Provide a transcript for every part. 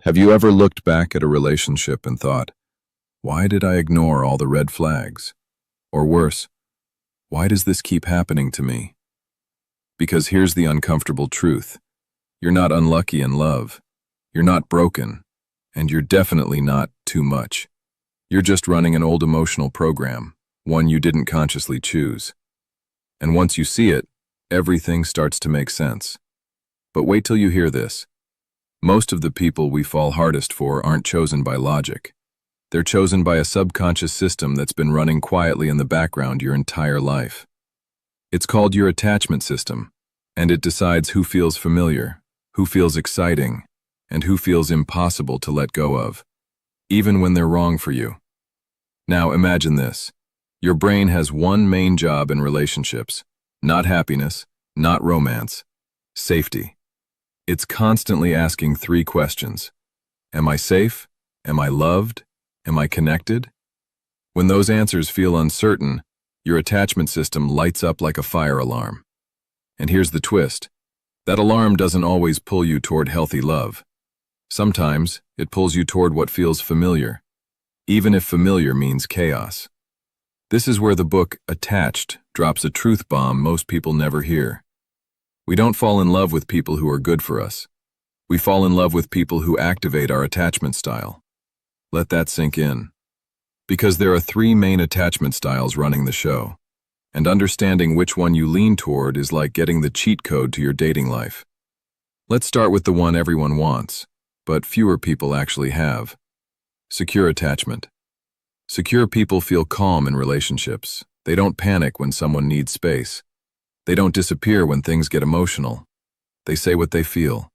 Have you ever looked back at a relationship and thought, why did I ignore all the red flags? Or worse, why does this keep happening to me? Because here's the uncomfortable truth. You're not unlucky in love. You're not broken. And you're definitely not too much. You're just running an old emotional program, one you didn't consciously choose. And once you see it, everything starts to make sense. But wait till you hear this. Most of the people we fall hardest for aren't chosen by logic. They're chosen by a subconscious system that's been running quietly in the background your entire life. It's called your attachment system, and it decides who feels familiar, who feels exciting, and who feels impossible to let go of, even when they're wrong for you. Now imagine this. Your brain has one main job in relationships, not happiness, not romance, safety. It's constantly asking three questions. Am I safe? Am I loved? Am I connected? When those answers feel uncertain, your attachment system lights up like a fire alarm. And here's the twist. That alarm doesn't always pull you toward healthy love. Sometimes it pulls you toward what feels familiar, even if familiar means chaos. This is where the book Attached drops a truth bomb most people never hear. We don't fall in love with people who are good for us. We fall in love with people who activate our attachment style. Let that sink in. Because there are three main attachment styles running the show, and understanding which one you lean toward is like getting the cheat code to your dating life. Let's start with the one everyone wants, but fewer people actually have. Secure attachment. Secure people feel calm in relationships. They don't panic when someone needs space. They don't disappear when things get emotional. They say what they feel.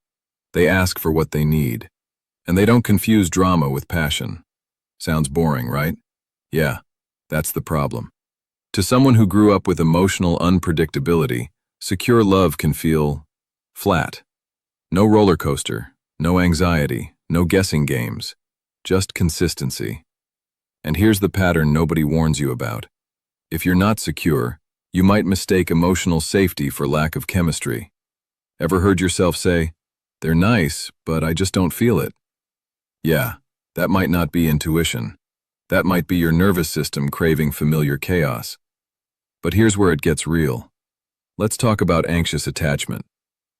They ask for what they need. And they don't confuse drama with passion. Sounds boring, right? Yeah, that's the problem. To someone who grew up with emotional unpredictability, secure love can feel flat. No roller coaster, no anxiety, no guessing games, just consistency. And here's the pattern nobody warns you about. If you're not secure, you might mistake emotional safety for lack of chemistry. Ever heard yourself say, "They're nice, but I just don't feel it"? Yeah, that might not be intuition. That might be your nervous system craving familiar chaos. But here's where it gets real. Let's talk about anxious attachment.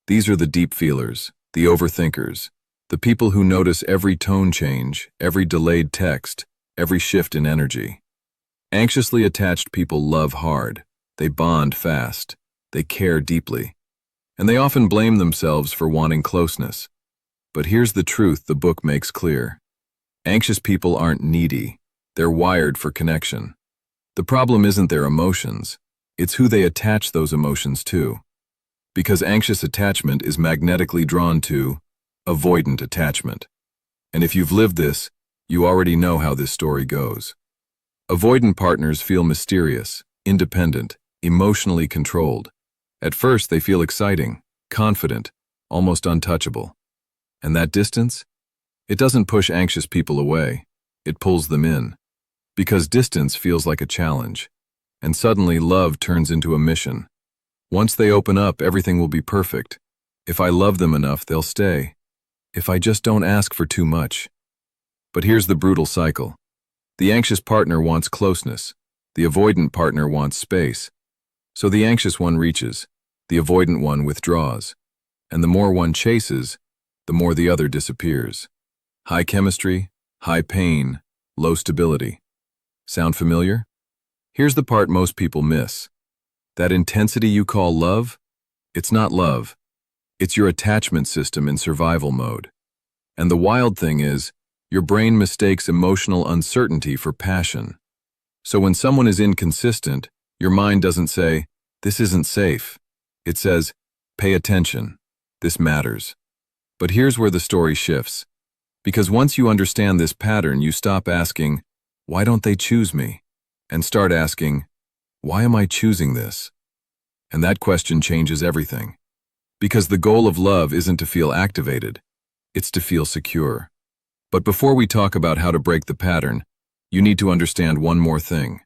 These are the deep feelers, the overthinkers, the people who notice every tone change, every delayed text, every shift in energy. Anxiously attached people love hard. They bond fast. They care deeply. And they often blame themselves for wanting closeness. But here's the truth the book makes clear. Anxious people aren't needy. They're wired for connection. The problem isn't their emotions. It's who they attach those emotions to. Because anxious attachment is magnetically drawn to avoidant attachment. And if you've lived this, you already know how this story goes. Avoidant partners feel mysterious, independent, emotionally controlled. At first, they feel exciting, confident, almost untouchable. And that distance? It doesn't push anxious people away. It pulls them in. Because distance feels like a challenge. And suddenly, love turns into a mission. Once they open up, everything will be perfect. If I love them enough, they'll stay. If I just don't ask for too much. But here's the brutal cycle. The anxious partner wants closeness. The avoidant partner wants space. So the anxious one reaches, the avoidant one withdraws, and the more one chases, the more the other disappears. High chemistry, high pain, low stability. Sound familiar? Here's the part most people miss. That intensity you call love, it's not love. It's your attachment system in survival mode. And the wild thing is, your brain mistakes emotional uncertainty for passion. So when someone is inconsistent, your mind doesn't say, "This isn't safe." It says, "Pay attention. This matters." But here's where the story shifts. Because once you understand this pattern, you stop asking, "Why don't they choose me?" and start asking, "Why am I choosing this?" And that question changes everything. Because the goal of love isn't to feel activated, it's to feel secure. But before we talk about how to break the pattern, you need to understand one more thing.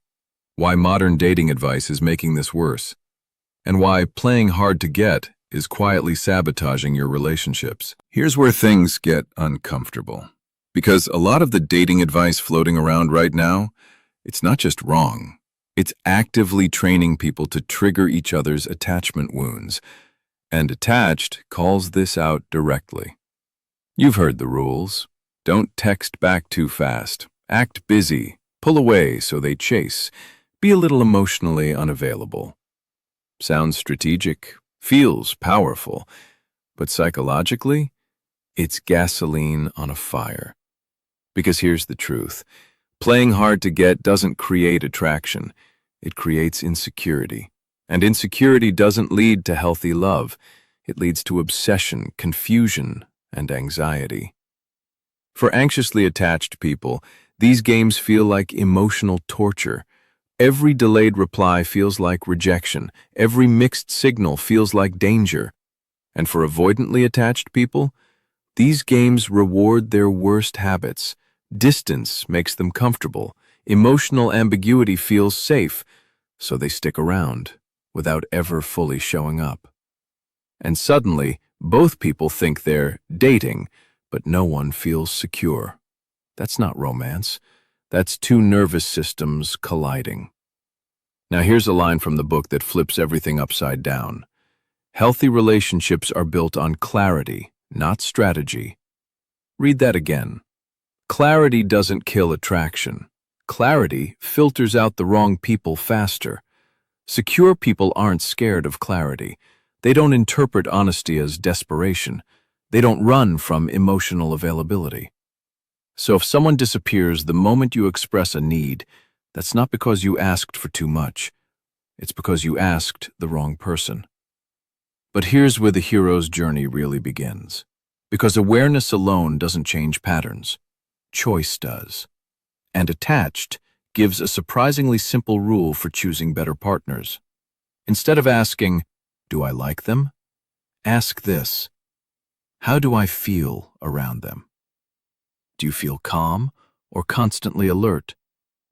Why modern dating advice is making this worse. And why playing hard to get is quietly sabotaging your relationships. Here's where things get uncomfortable. Because a lot of the dating advice floating around right now, it's not just wrong. It's actively training people to trigger each other's attachment wounds. And Attached calls this out directly. You've heard the rules. Don't text back too fast. Act busy. Pull away so they chase. Be a little emotionally unavailable. Sounds strategic. Feels powerful. But psychologically, it's gasoline on a fire. Because here's the truth. Playing hard to get doesn't create attraction. It creates insecurity. And insecurity doesn't lead to healthy love. It leads to obsession, confusion, and anxiety. For anxiously attached people, these games feel like emotional torture. Every delayed reply feels like rejection. Every mixed signal feels like danger. And for avoidantly attached people, these games reward their worst habits. Distance makes them comfortable. Emotional ambiguity feels safe, so they stick around without ever fully showing up. And suddenly, both people think they're dating, but no one feels secure. That's not romance. That's two nervous systems colliding. Now here's a line from the book that flips everything upside down. Healthy relationships are built on clarity, not strategy. Read that again. Clarity doesn't kill attraction. Clarity filters out the wrong people faster. Secure people aren't scared of clarity. They don't interpret honesty as desperation. They don't run from emotional availability. So if someone disappears the moment you express a need, that's not because you asked for too much. It's because you asked the wrong person. But here's where the hero's journey really begins. Because awareness alone doesn't change patterns. Choice does. And Attached gives a surprisingly simple rule for choosing better partners. Instead of asking, "Do I like them?" ask this: "How do I feel around them?" Do you feel calm or constantly alert?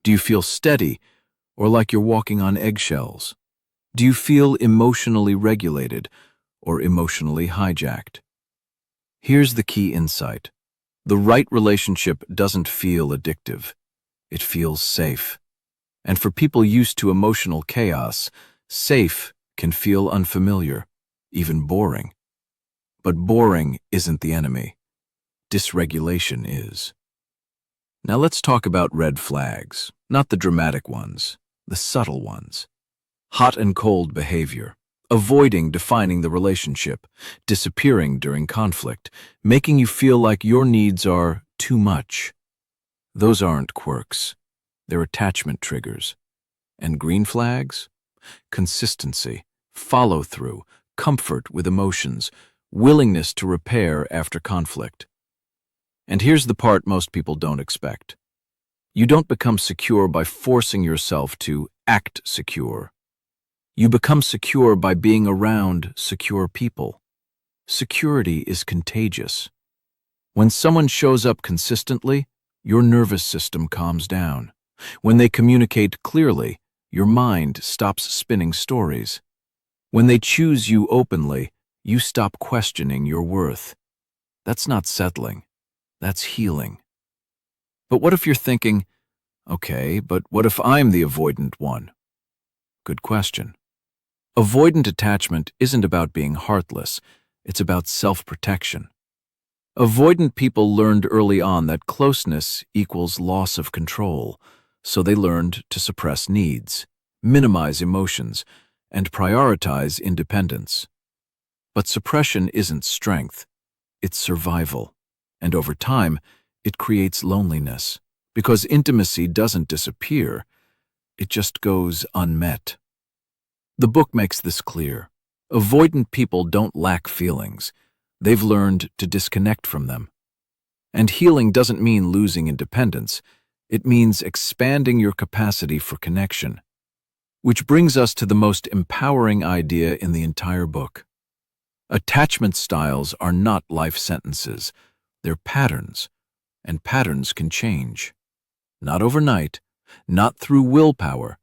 Do you feel steady or like you're walking on eggshells? Do you feel emotionally regulated or emotionally hijacked? Here's the key insight. The right relationship doesn't feel addictive. It feels safe. And for people used to emotional chaos, safe can feel unfamiliar, even boring. But boring isn't the enemy. Dysregulation is. Now let's talk about red flags, not the dramatic ones, the subtle ones. Hot and cold behavior, avoiding defining the relationship, disappearing during conflict, making you feel like your needs are too much. Those aren't quirks. They're attachment triggers. And green flags? Consistency, follow-through, comfort with emotions, willingness to repair after conflict. And here's the part most people don't expect. You don't become secure by forcing yourself to act secure. You become secure by being around secure people. Security is contagious. When someone shows up consistently, your nervous system calms down. When they communicate clearly, your mind stops spinning stories. When they choose you openly, you stop questioning your worth. That's not settling. That's healing. But what if you're thinking, okay, but what if I'm the avoidant one? Good question. Avoidant attachment isn't about being heartless. It's about self-protection. Avoidant people learned early on that closeness equals loss of control, so they learned to suppress needs, minimize emotions, and prioritize independence. But suppression isn't strength, it's survival. And over time, it creates loneliness, because intimacy doesn't disappear, it just goes unmet. The book makes this clear. Avoidant people don't lack feelings. They've learned to disconnect from them. And healing doesn't mean losing independence. It means expanding your capacity for connection. Which brings us to the most empowering idea in the entire book. Attachment styles are not life sentences. They're patterns, and patterns can change. Not overnight, not through willpower,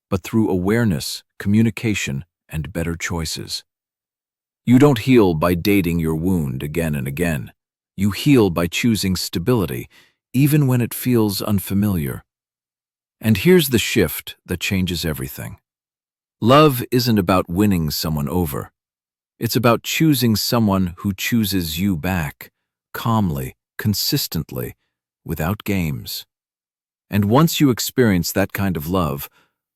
but through awareness, communication, and better choices. You don't heal by dating your wound again and again. You heal by choosing stability, even when it feels unfamiliar. And here's the shift that changes everything. Love isn't about winning someone over. It's about choosing someone who chooses you back, calmly, consistently, without games. And once you experience that kind of love,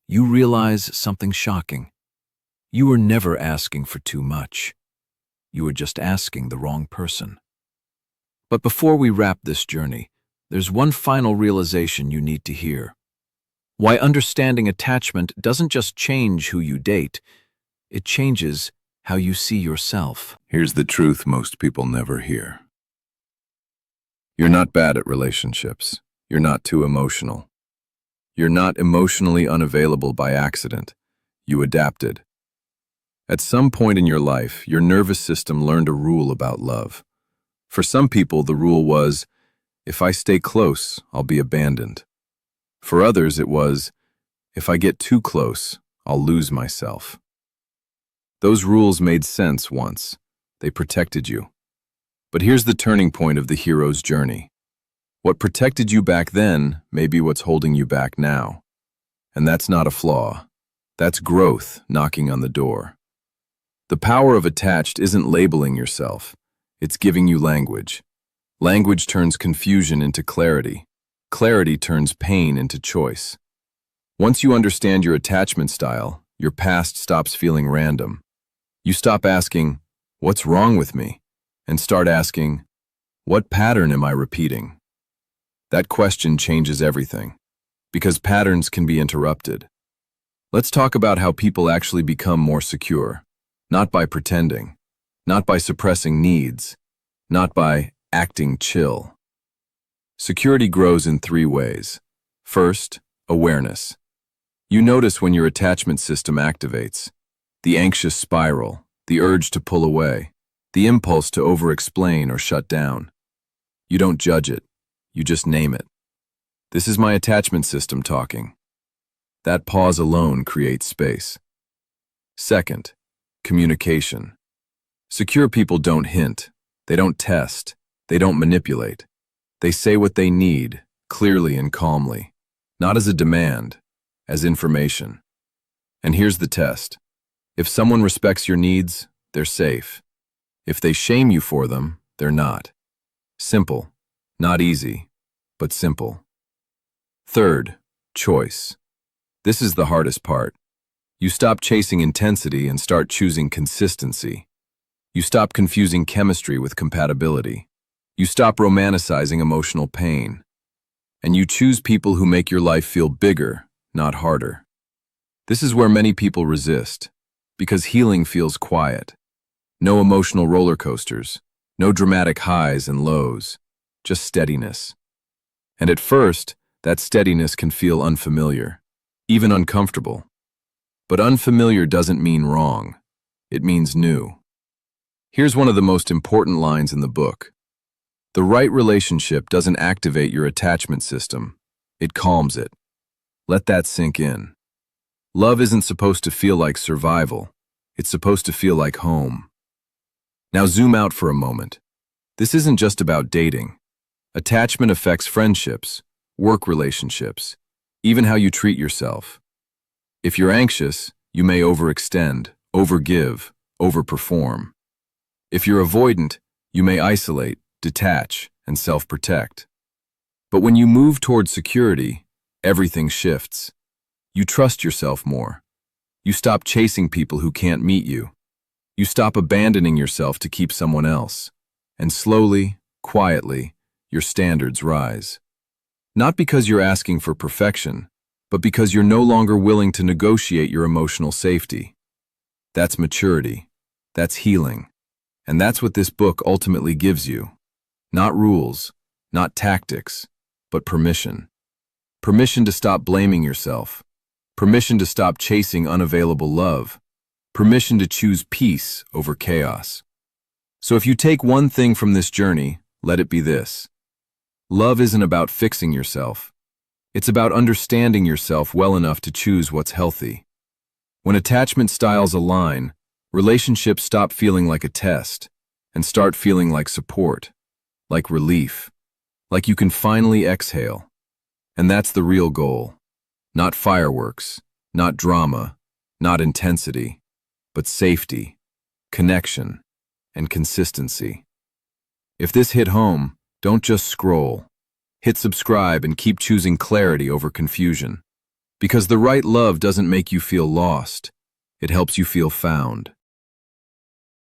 you realize something shocking. You were never asking for too much. You were just asking the wrong person. But before we wrap this journey, there's one final realization you need to hear. Why understanding attachment doesn't just change who you date, it changes how you see yourself. Here's the truth most people never hear. You're not bad at relationships. You're not too emotional. You're not emotionally unavailable by accident. You adapted. At some point in your life, your nervous system learned a rule about love. For some people, the rule was, if I stay close, I'll be abandoned. For others, it was, if I get too close, I'll lose myself. Those rules made sense once. They protected you. But here's the turning point of the hero's journey. What protected you back then may be what's holding you back now. And that's not a flaw. That's growth knocking on the door. The power of attached isn't labeling yourself. It's giving you language. Language turns confusion into clarity. Clarity turns pain into choice. Once you understand your attachment style, your past stops feeling random. You stop asking, "What's wrong with me?" and start asking, "What pattern am I repeating?" That question changes everything, because patterns can be interrupted. Let's talk about how people actually become more secure, not by pretending, not by suppressing needs, not by acting chill. Security grows in 3 ways. First, awareness. You notice when your attachment system activates. The anxious spiral, the urge to pull away, the impulse to over-explain or shut down. You don't judge it, you just name it. This is my attachment system talking. That pause alone creates space. Second, communication. Secure people don't hint, they don't test, they don't manipulate. They say what they need, clearly and calmly, not as a demand, as information. And here's the test. If someone respects your needs, they're safe. If they shame you for them, they're not. Simple. Not easy, but simple. Third, choice. This is the hardest part. You stop chasing intensity and start choosing consistency. You stop confusing chemistry with compatibility. You stop romanticizing emotional pain. And you choose people who make your life feel bigger, not harder. This is where many people resist, because healing feels quiet. No emotional roller coasters, no dramatic highs and lows, just steadiness. And at first, that steadiness can feel unfamiliar, even uncomfortable. But unfamiliar doesn't mean wrong. It means new. Here's one of the most important lines in the book. The right relationship doesn't activate your attachment system. It calms it. Let that sink in. Love isn't supposed to feel like survival. It's supposed to feel like home. Now zoom out for a moment. This isn't just about dating. Attachment affects friendships, work relationships, even how you treat yourself. If you're anxious, you may overextend, overgive, overperform. If you're avoidant, you may isolate, detach, and self-protect. But when you move toward security, everything shifts. You trust yourself more. You stop chasing people who can't meet you. You stop abandoning yourself to keep someone else. And slowly, quietly, your standards rise. Not because you're asking for perfection, but because you're no longer willing to negotiate your emotional safety. That's maturity. That's healing. And that's what this book ultimately gives you. Not rules, not tactics, but permission. Permission to stop blaming yourself. Permission to stop chasing unavailable love. Permission to choose peace over chaos. So if you take one thing from this journey, let it be this. Love isn't about fixing yourself. It's about understanding yourself well enough to choose what's healthy. When attachment styles align, Relationships stop feeling like a test and start feeling like support, like relief, like you can finally exhale. And that's the real goal. Not fireworks, not drama, not intensity, but safety, connection, and consistency. If this hit home, don't just scroll. Hit subscribe and keep choosing clarity over confusion. Because the right love doesn't make you feel lost. It helps you feel found.